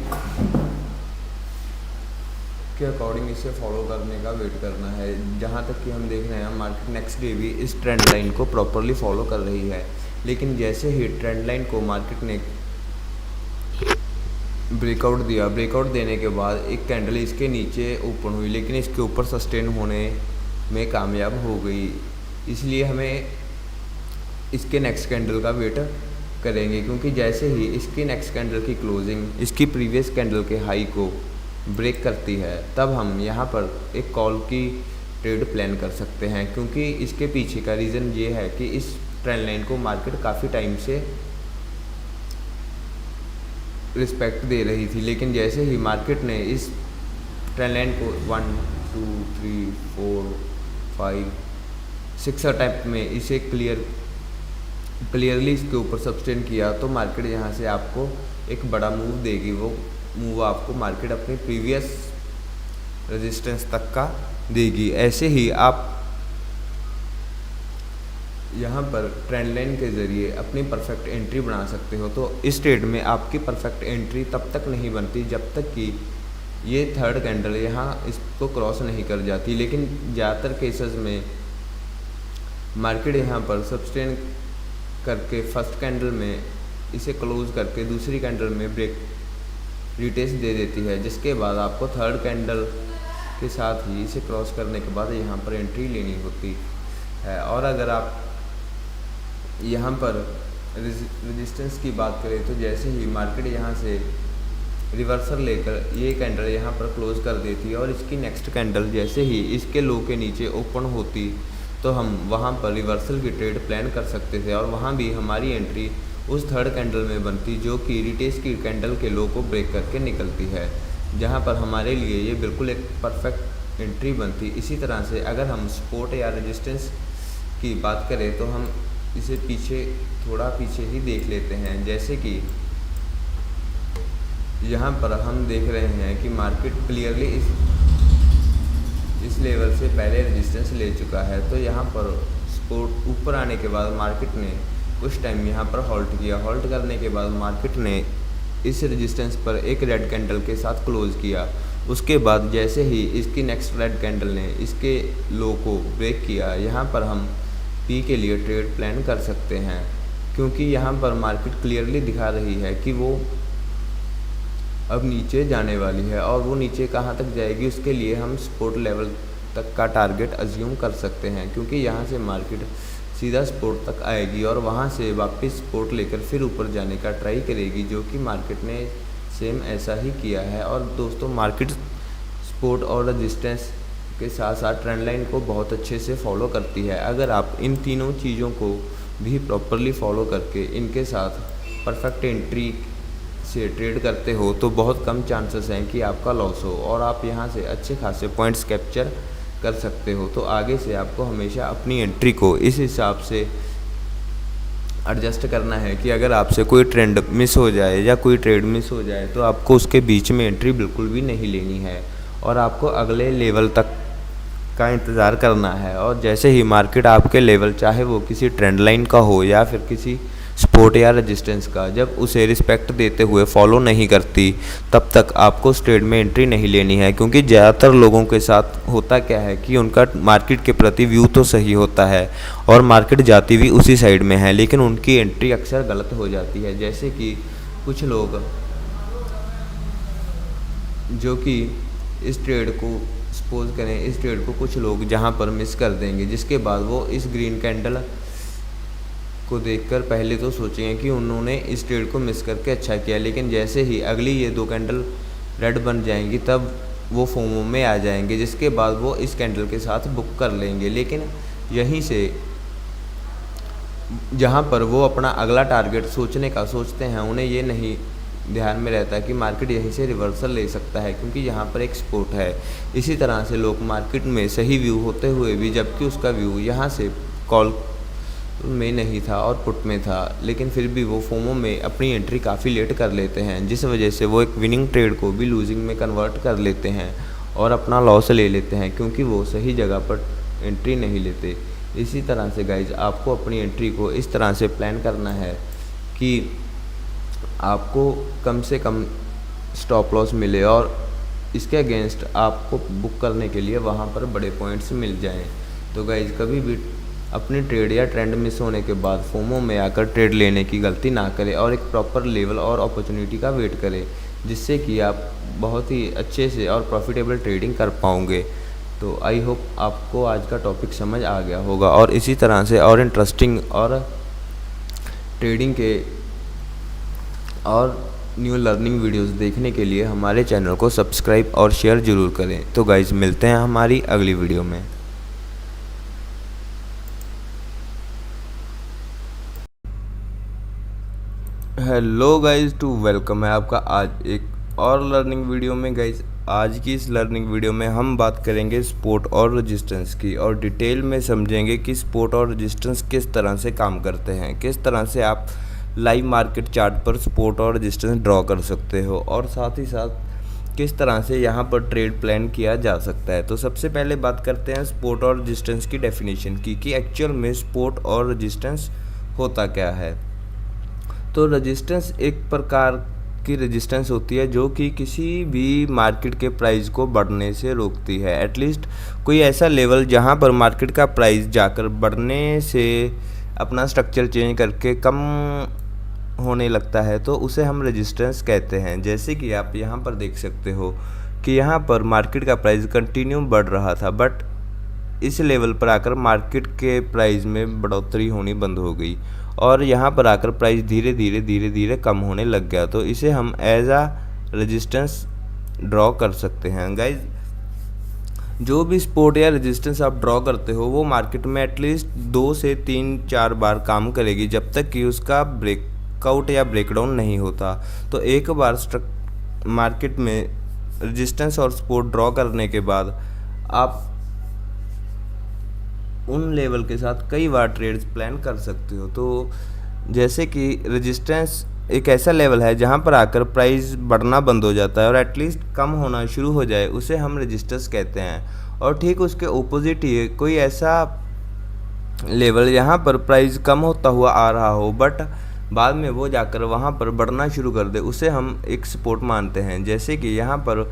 के अकॉर्डिंग इसे फॉलो करने का वेट करना है। जहाँ तक कि हम देख रहे हैं मार्केट नेक्स्ट डे भी इस ट्रेंड लाइन को प्रॉपरली फॉलो कर रही है। लेकिन जैसे ही ट्रेंड लाइन को मार्केट ने ब्रेकआउट दिया, ब्रेकआउट देने के बाद एक कैंडल इसके नीचे ओपन हुई, लेकिन इसके ऊपर सस्टेन होने में कामयाब हो गई। इसलिए हमें इसके नेक्स्ट कैंडल का वेट करेंगे, क्योंकि जैसे ही इसकी नेक्स्ट कैंडल की क्लोजिंग इसकी प्रीवियस कैंडल के हाई को ब्रेक करती है, तब हम यहाँ पर एक कॉल की ट्रेड प्लान कर सकते हैं। क्योंकि इसके पीछे का रीज़न ये है कि इस ट्रेंड लाइन को मार्केट काफ़ी टाइम से फॉलो कर रही है। जैसे कि हम देख रहे हैं मार्केट नेक्स्ट डे भी इस ट्रेंड लाइन को प्रॉपरली फॉलो कर रही है। लेकिन जैसे ही ट्रेंड लाइन को मार्केट ने ब्रेकआउट दिया, ब्रेकआउट देने के बाद एक कैंडल इसके नीचे ओपन हुई, लेकिन इसके ऊपर सस्टेन होने में कामयाब हो गई। इसलिए हमें इसके नेक्स्ट कैंडल का वेट करेंगे, क्योंकि जैसे ही इसकी नेक्स्ट कैंडल की क्लोजिंग इसकी प्रीवियस कैंडल के हाई को ब्रेक करती है, तब हम यहाँ पर एक कॉल की ट्रेड प्लान कर सकते हैं। क्योंकि इसके पीछे का रीज़न ये है कि इस ट्रेंड लाइन को मार्केट काफ़ी टाइम से रिस्पेक्ट दे रही थी, लेकिन जैसे ही मार्केट ने इस ट्रेंड लाइन को 1 2 3 4 5 6 अटैम्प्ट में इसे क्लियरली इसके ऊपर सस्टेन किया, तो मार्केट यहाँ से आपको एक बड़ा मूव देगी। वो मूव आपको मार्केट अपने प्रीवियस रेजिस्टेंस तक का देगी। ऐसे ही आप यहाँ पर ट्रेंड लाइन के ज़रिए अपनी परफेक्ट एंट्री बना सकते हो। तो इस ट्रेड में आपकी परफेक्ट एंट्री तब तक नहीं बनती जब तक कि ये थर्ड कैंडल यहाँ इसको क्रॉस नहीं कर जाती। लेकिन ज़्यादातर केसेस में मार्केट यहाँ पर सस्टेन करके फर्स्ट कैंडल में इसे क्लोज करके दूसरी कैंडल में ब्रेक रिटेस्ट दे देती है, जिसके बाद आपको थर्ड कैंडल के साथ ही इसे क्रॉस करने के बाद यहाँ पर एंट्री लेनी होती है। और अगर आप यहाँ पर रेजिस्टेंस की बात करें तो जैसे ही मार्केट यहाँ से रिवर्सल लेकर ये कैंडल यहाँ पर क्लोज कर देती है और इसकी नेक्स्ट कैंडल जैसे ही इसके लो के नीचे ओपन होती, तो हम वहाँ पर रिवर्सल की ट्रेड प्लान कर सकते थे और वहाँ भी हमारी एंट्री उस थर्ड कैंडल में बनती जो कि रिटेस्ट की कैंडल के लो को ब्रेक करके निकलती है, जहाँ पर हमारे लिए ये बिल्कुल एक परफेक्ट एंट्री बनती। इसी तरह से अगर हम सपोर्ट या रेजिस्टेंस की बात करें तो हम इसे थोड़ा पीछे ही देख लेते हैं। जैसे कि यहाँ पर हम देख रहे हैं कि मार्केट क्लियरली इस लेवल से पहले रेजिस्टेंस ले चुका है। तो यहाँ पर सपोर्ट ऊपर आने के बाद मार्केट ने कुछ टाइम यहाँ पर होल्ड किया। होल्ड करने के बाद मार्केट ने इस रेजिस्टेंस पर एक रेड कैंडल के साथ क्लोज किया। उसके बाद जैसे ही इसकी नेक्स्ट रेड कैंडल ने इसके लो को ब्रेक किया, यहाँ पर हम पी के लिए ट्रेड प्लान कर सकते हैं, क्योंकि यहाँ पर मार्केट क्लियरली दिखा रही है कि वो अब नीचे जाने वाली है। और वो नीचे कहाँ तक जाएगी उसके लिए हम सपोर्ट लेवल तक का टारगेट अज्यूम कर सकते हैं, क्योंकि यहाँ से मार्केट सीधा सपोर्ट तक आएगी और वहाँ से वापस सपोर्ट लेकर फिर ऊपर जाने का ट्राई करेगी, जो कि मार्केट ने सेम ऐसा ही किया है। और दोस्तों, मार्केट सपोर्ट और रेजिस्टेंस के साथ साथ ट्रेंड लाइन को बहुत अच्छे से फॉलो करती है। अगर आप इन तीनों चीज़ों को भी प्रॉपरली फॉलो करके इनके साथ परफेक्ट एंट्री से ट्रेड करते हो तो बहुत कम चांसेस हैं कि आपका लॉस हो और आप यहां से अच्छे खासे पॉइंट्स कैप्चर कर सकते हो। तो आगे से आपको हमेशा अपनी एंट्री को इस हिसाब से एडजस्ट करना है कि अगर आपसे कोई ट्रेंड मिस हो जाए या कोई ट्रेड मिस हो जाए तो आपको उसके बीच में एंट्री बिल्कुल भी नहीं लेनी है और आपको अगले लेवल तक का इंतज़ार करना है। और जैसे ही मार्केट आपके लेवल, चाहे वो किसी ट्रेंड लाइन का हो या फिर किसी सपोर्ट या रेजिस्टेंस का, जब उसे रिस्पेक्ट देते हुए फॉलो नहीं करती तब तक आपको उस ट्रेड में एंट्री नहीं लेनी है। क्योंकि ज़्यादातर लोगों के साथ होता क्या है कि उनका मार्केट के प्रति व्यू तो सही होता है और मार्केट जाती भी उसी साइड में है, लेकिन उनकी एंट्री अक्सर गलत हो जाती है। जैसे कि कुछ लोग जो कि इस ट्रेड को सपोज करें, इस ट्रेड को कुछ लोग जहां पर मिस कर देंगे, जिसके बाद वो इस ग्रीन कैंडल को देखकर पहले तो सोचेंगे कि उन्होंने इस ट्रेड को मिस करके अच्छा किया, लेकिन जैसे ही अगली ये दो कैंडल रेड बन जाएंगी तब वो फोमो में आ जाएंगे, जिसके बाद वो इस कैंडल के साथ बुक कर लेंगे। लेकिन यहीं से जहां पर वो अपना अगला टारगेट सोचने का सोचते हैं, उन्हें ये नहीं ध्यान में रहता है कि मार्केट यहीं से रिवर्सल ले सकता है, क्योंकि यहाँ पर एक सपोर्ट है। इसी तरह से लोग मार्केट में सही व्यू होते हुए भी, जबकि उसका व्यू यहाँ से कॉल में नहीं था और पुट में था, लेकिन फिर भी वो फोमो में अपनी एंट्री काफ़ी लेट कर लेते हैं, जिस वजह से वो एक विनिंग ट्रेड को भी लूजिंग में कन्वर्ट कर लेते हैं और अपना लॉस ले लेते हैं, क्योंकि वो सही जगह पर एंट्री नहीं लेते। इसी तरह से गाइज, आपको अपनी एंट्री को इस तरह से प्लान करना है कि आपको कम से कम स्टॉप लॉस मिले और इसके अगेंस्ट आपको बुक करने के लिए वहाँ पर बड़े पॉइंट्स मिल जाएं। तो गाइज, कभी भी अपनी ट्रेड या ट्रेंड मिस होने के बाद फोमो में आकर ट्रेड लेने की गलती ना करें और एक प्रॉपर लेवल और अपॉर्चुनिटी का वेट करें, जिससे कि आप बहुत ही अच्छे से और प्रॉफिटेबल ट्रेडिंग कर पाओगे। तो आई होप आपको आज का टॉपिक समझ आ गया होगा और इसी तरह से और इंटरेस्टिंग और ट्रेडिंग के और न्यू लर्निंग वीडियोस देखने के लिए हमारे चैनल को सब्सक्राइब और शेयर ज़रूर करें। तो गाइज़, मिलते हैं हमारी अगली वीडियो में। हेलो गाइज टू वेलकम है आपका आज एक और लर्निंग वीडियो में। गाइज आज की इस लर्निंग वीडियो में हम बात करेंगे स्पोर्ट और रेजिस्टेंस की, और डिटेल में समझेंगे कि स्पोर्ट और रेजिस्टेंस किस तरह से काम करते हैं, किस तरह से आप लाइव मार्केट चार्ट पर स्पोर्ट और रेजिस्टेंस ड्रॉ कर सकते हो, और साथ ही साथ किस तरह से यहाँ पर ट्रेड प्लान किया जा सकता है। तो सबसे पहले बात करते हैं स्पोर्ट और रेजिस्टेंस की डेफिनेशन की, कि एक्चुअल में स्पोर्ट और रेजिस्टेंस होता क्या है। तो रेजिस्टेंस एक प्रकार की रेजिस्टेंस होती है जो कि किसी भी मार्केट के प्राइस को बढ़ने से रोकती है। एटलीस्ट कोई ऐसा लेवल जहां पर मार्केट का प्राइस जाकर बढ़ने से अपना स्ट्रक्चर चेंज करके कम होने लगता है, तो उसे हम रेजिस्टेंस कहते हैं। जैसे कि आप यहां पर देख सकते हो कि यहां पर मार्केट का प्राइस कंटिन्यू बढ़ रहा था, बट इस लेवल पर आकर मार्केट के प्राइस में बढ़ोतरी होनी बंद हो गई और यहाँ पर आकर प्राइस धीरे धीरे कम होने लग गया। तो इसे हम एज आ रेजिस्टेंस ड्रॉ कर सकते हैं। गाइज जो भी सपोर्ट या रेजिस्टेंस आप ड्रॉ करते हो वो मार्केट में एटलीस्ट 2 से 3-4 बार काम करेगी, जब तक कि उसका ब्रेकआउट या ब्रेकडाउन नहीं होता। तो एक बार मार्केट में रेजिस्टेंस और सपोर्ट ड्रॉ करने के बाद आप उन लेवल के साथ कई बार ट्रेड्स प्लान कर सकते हो। तो जैसे कि रेजिस्टेंस एक ऐसा लेवल है जहां पर आकर प्राइस बढ़ना बंद हो जाता है और एटलीस्ट कम होना शुरू हो जाए, उसे हम रेजिस्टेंस कहते हैं। और ठीक उसके ओपोजिट ही कोई ऐसा लेवल यहाँ पर प्राइस कम होता हुआ आ रहा हो बट बाद में वो जाकर वहाँ पर बढ़ना शुरू कर दे, उसे हम एक सपोर्ट मानते हैं। जैसे कि यहाँ पर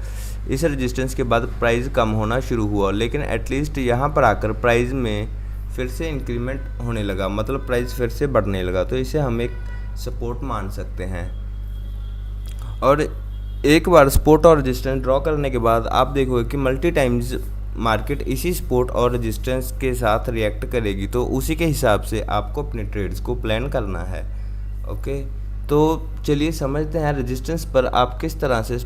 इस रेजिस्टेंस के बाद प्राइस कम होना शुरू हुआ, लेकिन एटलीस्ट यहाँ पर आकर प्राइस में फिर से इंक्रीमेंट होने लगा, मतलब प्राइस फिर से बढ़ने लगा, तो इसे हम एक सपोर्ट मान सकते हैं। और एक बार सपोर्ट और रेजिस्टेंस ड्रॉ करने के बाद आप देखोगे कि मल्टी टाइम्स मार्केट इसी सपोर्ट और रेजिस्टेंस के साथ रिएक्ट करेगी, तो उसी के हिसाब से आपको अपने ट्रेड्स को प्लान करना है। ओके, तो चलिए समझते हैं रेजिस्टेंस पर आप किस तरह से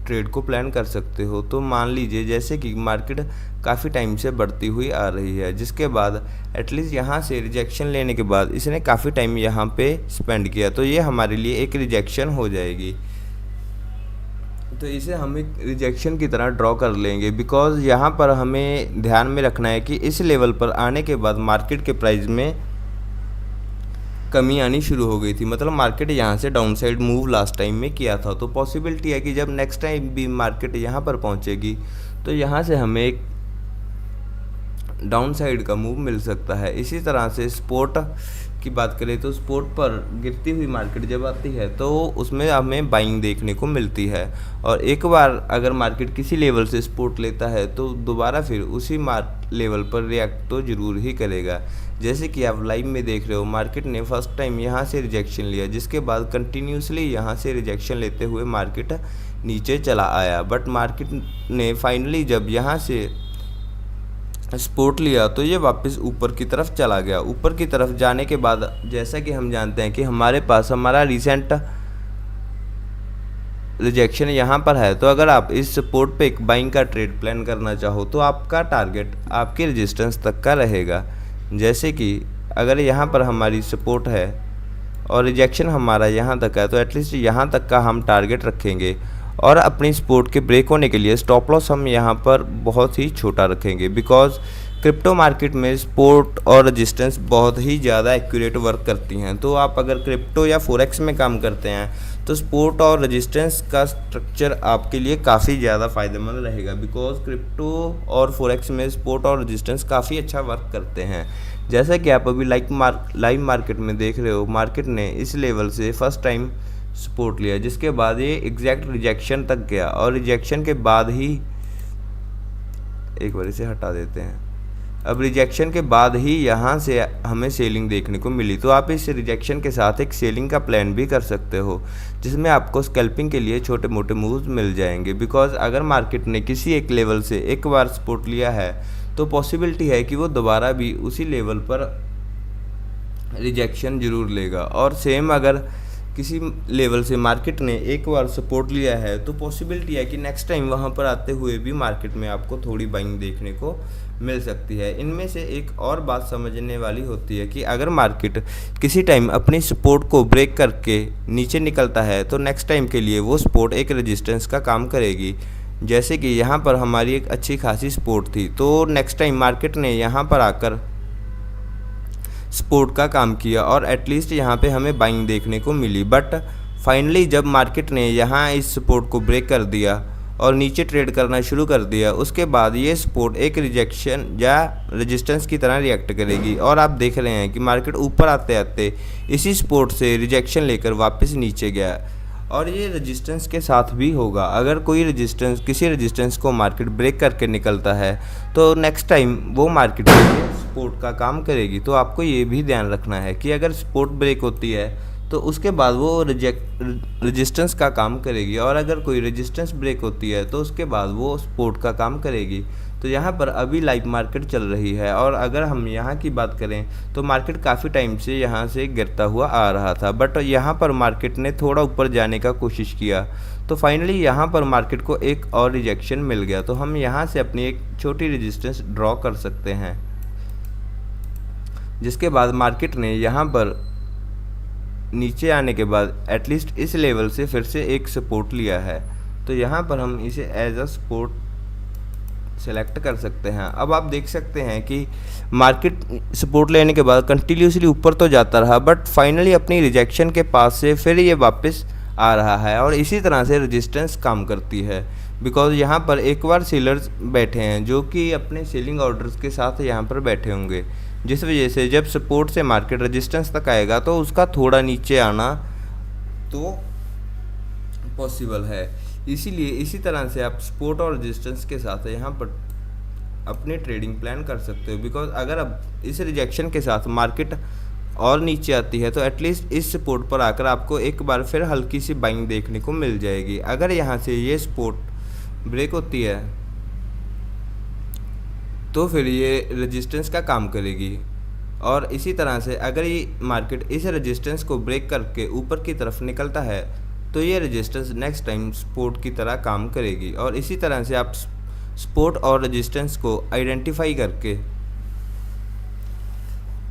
ट्रेड को प्लान कर सकते हो। तो मान लीजिए जैसे कि मार्केट काफ़ी टाइम से बढ़ती हुई आ रही है, जिसके बाद एटलीस्ट यहाँ से रिजेक्शन लेने के बाद इसने काफ़ी टाइम यहाँ पे स्पेंड किया, तो ये हमारे लिए एक रिजेक्शन हो जाएगी। तो इसे हम एक रिजेक्शन की तरह ड्रॉ कर लेंगे, बिकॉज यहाँ पर हमें ध्यान में रखना है कि इस लेवल पर आने के बाद मार्केट के प्राइस में कमी आनी शुरू हो गई थी, मतलब मार्केट यहाँ से down side move last time में किया था। तो पॉसिबिलिटी है कि जब नेक्स्ट टाइम भी मार्केट यहाँ पर पहुँचेगी तो यहाँ से हमें एक डाउन साइड का मूव मिल सकता है। इसी तरह से सपोर्ट की बात करें तो सपोर्ट पर गिरती हुई मार्केट जब आती है तो उसमें हमें बाइंग देखने को मिलती है, और एक बार अगर मार्केट किसी लेवल से सपोर्ट लेता है तो दोबारा फिर उसी लेवल पर रिएक्ट तो ज़रूर ही करेगा। जैसे कि आप लाइव में देख रहे हो, मार्केट ने फर्स्ट टाइम यहाँ से रिजेक्शन लिया, जिसके बाद कंटिन्यूसली यहाँ से रिजेक्शन लेते हुए मार्केट नीचे चला आया, बट मार्केट ने फाइनली जब यहाँ से सपोर्ट लिया तो ये वापस ऊपर की तरफ चला गया। ऊपर की तरफ जाने के बाद जैसा कि हम जानते हैं कि हमारे पास हमारा रिसेंट रिजेक्शन यहाँ पर है, तो अगर आप इस सपोर्ट पे एक बाइंग का ट्रेड प्लान करना चाहो तो आपका टारगेट आपके रेजिस्टेंस तक का रहेगा। जैसे कि अगर यहाँ पर हमारी सपोर्ट है और रिजेक्शन हमारा यहाँ तक है, तो एटलीस्ट यहाँ तक का हम टारगेट रखेंगे, और अपनी सपोर्ट के ब्रेक होने के लिए स्टॉप लॉस हम यहाँ पर बहुत ही छोटा रखेंगे, बिकॉज क्रिप्टो मार्केट में सपोर्ट और रेजिस्टेंस बहुत ही ज़्यादा एक्यूरेट वर्क करती हैं। तो आप अगर क्रिप्टो या फॉरेक्स में काम करते हैं तो सपोर्ट और रेजिस्टेंस का स्ट्रक्चर आपके लिए काफ़ी ज़्यादा फ़ायदेमंद रहेगा, बिकॉज क्रिप्टो और फॉरेक्स में सपोर्ट और रेजिस्टेंस काफ़ी अच्छा वर्क करते हैं। जैसा कि आप अभी लाइव मार्केट में देख रहे हो, मार्केट ने इस लेवल से फर्स्ट टाइम सपोर्ट लिया, जिसके बाद ये एग्जैक्ट रिजेक्शन तक गया, और रिजेक्शन के बाद ही एक बार इसे हटा देते हैं। अब रिजेक्शन के बाद ही यहाँ से हमें सेलिंग देखने को मिली, तो आप इस रिजेक्शन के साथ एक सेलिंग का प्लान भी कर सकते हो, जिसमें आपको स्कैल्पिंग के लिए छोटे मोटे मूव्स मिल जाएंगे। बिकॉज अगर मार्केट ने किसी एक लेवल से एक बार सपोर्ट लिया है तो पॉसिबिलिटी है कि वो दोबारा भी उसी लेवल पर रिजेक्शन जरूर लेगा, और सेम अगर किसी लेवल से मार्केट ने एक बार सपोर्ट लिया है तो पॉसिबिलिटी है कि नेक्स्ट टाइम वहाँ पर आते हुए भी मार्केट में आपको थोड़ी बाइंग देखने को मिल सकती है। इनमें से एक और बात समझने वाली होती है कि अगर मार्केट किसी टाइम अपनी सपोर्ट को ब्रेक करके नीचे निकलता है तो नेक्स्ट टाइम के लिए वो सपोर्ट एक रेजिस्टेंस का काम करेगी। जैसे कि यहाँ पर हमारी एक अच्छी खासी सपोर्ट थी, तो नेक्स्ट टाइम मार्केट ने यहाँ पर आकर सपोर्ट का काम किया और एटलीस्ट यहाँ पे हमें बाइंग देखने को मिली। बट फाइनली जब मार्केट ने यहाँ इस सपोर्ट को ब्रेक कर दिया और नीचे ट्रेड करना शुरू कर दिया, उसके बाद ये सपोर्ट एक रिजेक्शन या रेजिस्टेंस की तरह रिएक्ट करेगी और आप देख रहे हैं कि मार्केट ऊपर आते आते इसी सपोर्ट से रिजेक्शन लेकर वापस नीचे गया। और ये रेजिस्टेंस के साथ भी होगा, अगर कोई रेजिस्टेंस किसी रेजिस्टेंस को मार्केट ब्रेक करके निकलता है तो नेक्स्ट टाइम वो मार्केट सपोर्ट का काम करेगी। तो आपको ये भी ध्यान रखना है कि अगर सपोर्ट ब्रेक होती है तो उसके बाद वो रेजिस्टेंस का काम करेगी, और अगर कोई रेजिस्टेंस ब्रेक होती है तो उसके बाद वो सपोर्ट का काम करेगी। तो यहाँ पर अभी लाइव मार्केट चल रही है, और अगर हम यहाँ की बात करें तो मार्केट काफ़ी टाइम से यहाँ से गिरता हुआ आ रहा था, बट यहाँ पर मार्केट ने थोड़ा ऊपर जाने का कोशिश किया तो फाइनली यहाँ पर मार्केट को एक और रिजेक्शन मिल गया। तो हम यहाँ से अपनी एक छोटी रेजिस्टेंस ड्रॉ कर सकते हैं, जिसके बाद मार्केट ने यहाँ पर नीचे आने के बाद एटलीस्ट इस लेवल से फिर से एक सपोर्ट लिया है। तो यहाँ पर हम इसे एज अ सपोर्ट सेलेक्ट कर सकते हैं। अब आप देख सकते हैं कि मार्केट सपोर्ट लेने के बाद कंटिन्यूसली ऊपर तो जाता रहा, बट फाइनली अपनी रिजेक्शन के पास से फिर ये वापस आ रहा है, और इसी तरह से रेजिस्टेंस काम करती है। बिकॉज यहाँ पर एक बार सेलर्स बैठे हैं जो कि अपने सेलिंग ऑर्डर्स के साथ यहाँ पर बैठे होंगे, जिस वजह से जब सपोर्ट से मार्केट रेजिस्टेंस तक आएगा तो उसका थोड़ा नीचे आना तो पॉसिबल है। इसीलिए इसी तरह से आप सपोर्ट और रेजिस्टेंस के साथ यहाँ पर अपने ट्रेडिंग प्लान कर सकते हो। बिकॉज अगर अब इस रिजेक्शन के साथ मार्केट और नीचे आती है तो एटलीस्ट इस सपोर्ट पर आकर आपको एक बार फिर हल्की सी बाइंग देखने को मिल जाएगी। अगर यहाँ से ये सपोर्ट ब्रेक होती है तो फिर ये रेजिस्टेंस का काम करेगी, और इसी तरह से अगर ये मार्केट इस रेजिस्टेंस को ब्रेक करके ऊपर की तरफ निकलता है तो ये रेजिस्टेंस नेक्स्ट टाइम सपोर्ट की तरह काम करेगी। और इसी तरह से आप सपोर्ट और रेजिस्टेंस को आइडेंटिफाई करके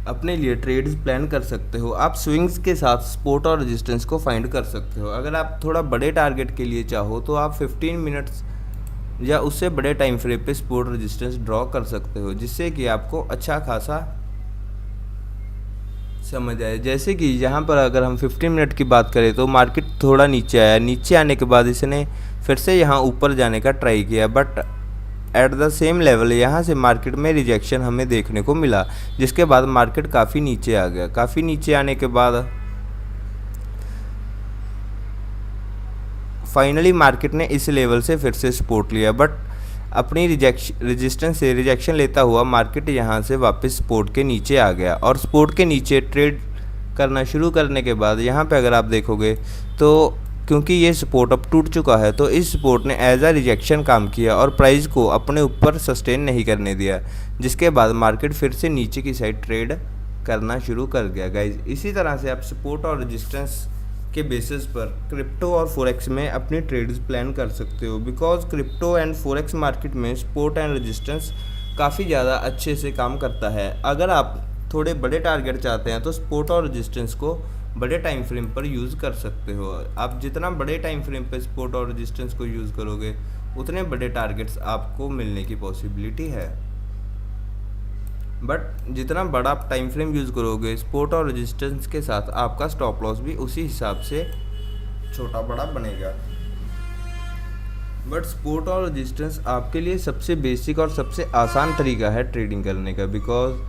अपने लिए ट्रेड्स प्लान कर सकते हो। आप स्विंग्स के साथ सपोर्ट और रेजिस्टेंस को फाइंड कर सकते हो। अगर आप थोड़ा बड़े टारगेट के लिए चाहो तो आप 15 मिनट्स या उससे बड़े टाइम फ्रेम पे सपोर्ट रेजिस्टेंस ड्रॉ कर सकते हो, जिससे कि आपको अच्छा खासा समझ आए। जैसे कि यहाँ पर अगर हम 15 मिनट की बात करें तो मार्केट थोड़ा नीचे आया, नीचे आने के बाद इसने फिर से यहाँ ऊपर जाने का ट्राई किया, but at the same level यहाँ से मार्केट में रिजेक्शन हमें देखने को मिला, जिसके बाद मार्केट काफ़ी नीचे आ गया। काफ़ी नीचे आने के बाद फाइनली मार्केट ने इस लेवल से फिर से सपोर्ट लिया, बट अपनी रेजिस्टेंस से रिजेक्शन लेता हुआ मार्केट यहाँ से वापस सपोर्ट के नीचे आ गया, और सपोर्ट के नीचे ट्रेड करना शुरू करने के बाद यहाँ पे अगर आप देखोगे तो क्योंकि ये सपोर्ट अब टूट चुका है तो इस सपोर्ट ने एज अ रिजेक्शन काम किया और प्राइस को अपने ऊपर सस्टेन नहीं करने दिया, जिसके बाद मार्केट फिर से नीचे की साइड ट्रेड करना शुरू कर गया। गाइज इसी तरह से आप सपोर्ट और रेजिस्टेंस के बेसिस पर क्रिप्टो और फोरेक्स में अपनी ट्रेड्स प्लान कर सकते हो। Because crypto and forex market में सपोर्ट एंड रेजिस्टेंस काफ़ी ज़्यादा अच्छे से काम करता है। अगर आप थोड़े बड़े टारगेट चाहते हैं तो सपोर्ट और रेजिस्टेंस को बड़े टाइम फ्रेम पर यूज़ कर सकते हो। आप जितना बड़े टाइम फ्रेम पर सपोर्ट और रेजिस्टेंस को यूज़ करोगे उतने बड़े टारगेट्स आपको मिलने की पॉसिबिलिटी है, बट जितना बड़ा आप टाइम फ्रेम यूज़ करोगे सपोर्ट और रेजिस्टेंस के साथ आपका स्टॉप लॉस भी उसी हिसाब से छोटा बड़ा बनेगा। बट सपोर्ट और रेजिस्टेंस आपके लिए सबसे बेसिक और सबसे आसान तरीका है ट्रेडिंग करने का। बिकॉज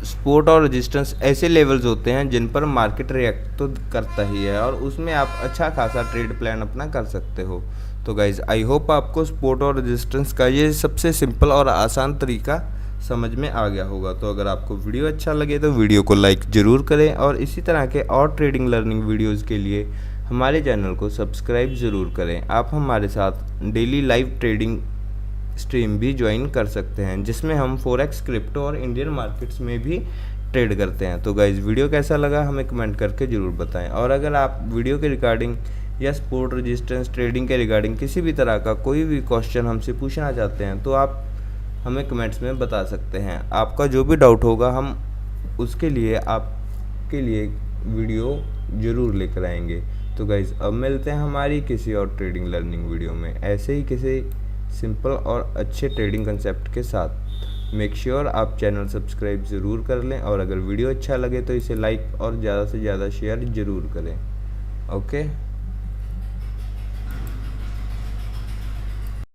सपोर्ट और रेजिस्टेंस ऐसे लेवल्स होते हैं जिन पर मार्केट रिएक्ट तो करता ही है, और उसमें आप अच्छा खासा ट्रेड प्लान अपना कर सकते हो। तो गाइज आई होप आपको सपोर्ट और रेजिस्टेंस का ये सबसे सिंपल और आसान तरीका समझ में आ गया होगा। तो अगर आपको वीडियो अच्छा लगे तो वीडियो को लाइक ज़रूर करें, और इसी तरह के और ट्रेडिंग लर्निंग वीडियोज़ के लिए हमारे चैनल को सब्सक्राइब ज़रूर करें। आप हमारे साथ डेली लाइव ट्रेडिंग स्ट्रीम भी ज्वाइन कर सकते हैं, जिसमें हम फॉरेक्स, क्रिप्टो और इंडियन मार्केट्स में भी ट्रेड करते हैं। तो गाइज़ वीडियो कैसा लगा हमें कमेंट करके ज़रूर बताएं, और अगर आप वीडियो के रिगार्डिंग या सपोर्ट रेजिस्टेंस ट्रेडिंग के रिगार्डिंग किसी भी तरह का कोई भी क्वेश्चन हमसे पूछना चाहते हैं तो आप हमें कमेंट्स में बता सकते हैं। आपका जो भी डाउट होगा हम उसके लिए आपके लिए वीडियो ज़रूर लेकर आएंगे। तो गाइज़ अब मिलते हैं हमारी किसी और ट्रेडिंग लर्निंग वीडियो में ऐसे ही किसी सिंपल और अच्छे ट्रेडिंग कंसेप्ट के साथ। मेक श्योर आप चैनल सब्सक्राइब ज़रूर कर लें और अगर वीडियो अच्छा लगे तो इसे लाइक और ज़्यादा से ज़्यादा शेयर ज़रूर करें। ओके।